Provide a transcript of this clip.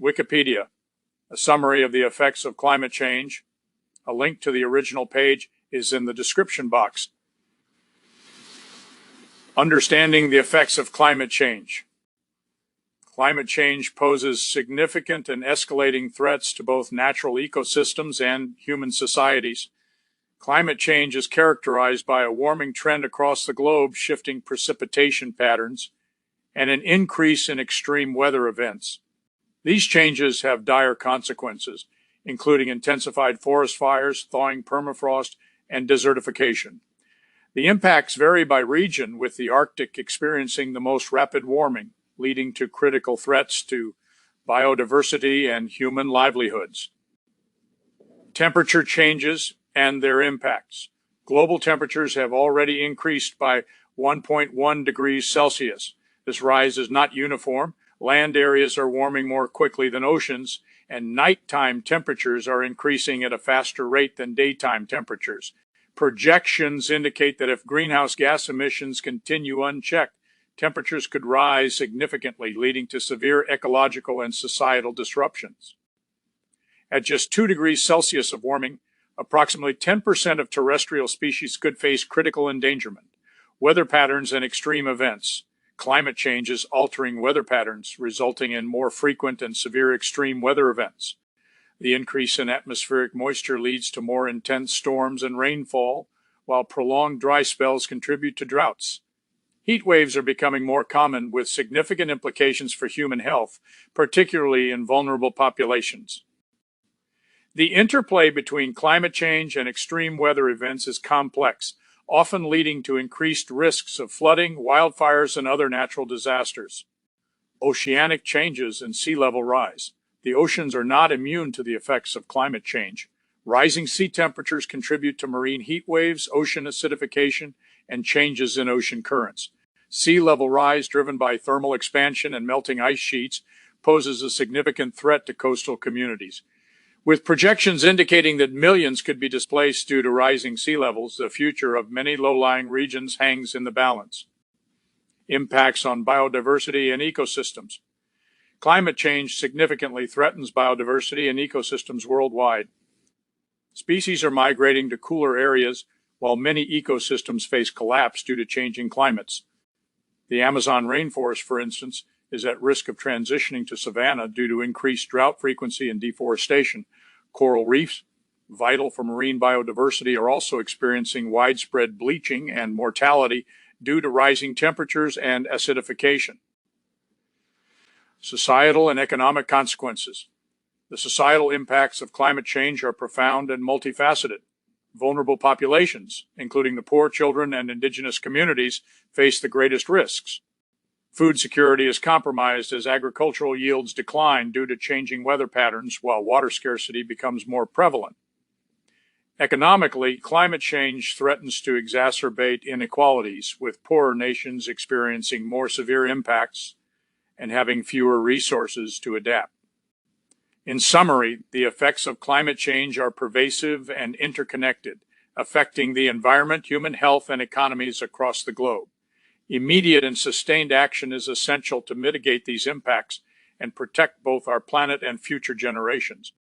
Wikipedia, a summary of the effects of climate change. A link to the original page is in the description box. Understanding the effects of climate change. Climate change poses significant and escalating threats to both natural ecosystems and human societies. Climate change is characterized by a warming trend across the globe, shifting precipitation patterns, and an increase in extreme weather events. These changes have dire consequences, including intensified forest fires, thawing permafrost, and desertification. The impacts vary by region, with the Arctic experiencing the most rapid warming, leading to critical threats to biodiversity and human livelihoods. Temperature changes and their impacts. Global temperatures have already increased by 1.1 degrees Celsius. This rise is not uniform. Land areas are warming more quickly than oceans, and nighttime temperatures are increasing at a faster rate than daytime temperatures. Projections indicate that if greenhouse gas emissions continue unchecked, temperatures could rise significantly, leading to severe ecological and societal disruptions. At just 2 degrees Celsius of warming, approximately 10% of terrestrial species could face critical endangerment. Weather patterns and extreme events. Climate change is altering weather patterns, resulting in more frequent and severe extreme weather events. The increase in atmospheric moisture leads to more intense storms and rainfall, while prolonged dry spells contribute to droughts. Heat waves are becoming more common, with significant implications for human health, particularly in vulnerable populations. The interplay between climate change and extreme weather events is complex, often leading to increased risks of flooding, wildfires, and other natural disasters. Oceanic changes and sea level rise. The oceans are not immune to the effects of climate change. Rising sea temperatures contribute to marine heat waves, ocean acidification, and changes in ocean currents. Sea level rise, driven by thermal expansion and melting ice sheets, poses a significant threat to coastal communities. With projections indicating that millions could be displaced due to rising sea levels, the future of many low-lying regions hangs in the balance. Impacts on biodiversity and ecosystems. Climate change significantly threatens biodiversity and ecosystems worldwide. Species are migrating to cooler areas, while many ecosystems face collapse due to changing climates. The Amazon rainforest, for instance, is at risk of transitioning to savanna due to increased drought frequency and deforestation. Coral reefs, vital for marine biodiversity, are also experiencing widespread bleaching and mortality due to rising temperatures and acidification. Societal and economic consequences. The societal impacts of climate change are profound and multifaceted. Vulnerable populations, including the poor, children, and indigenous communities, face the greatest risks. Food security is compromised as agricultural yields decline due to changing weather patterns, while water scarcity becomes more prevalent. Economically, climate change threatens to exacerbate inequalities, with poorer nations experiencing more severe impacts and having fewer resources to adapt. In summary, the effects of climate change are pervasive and interconnected, affecting the environment, human health, and economies across the globe. Immediate and sustained action is essential to mitigate these impacts and protect both our planet and future generations.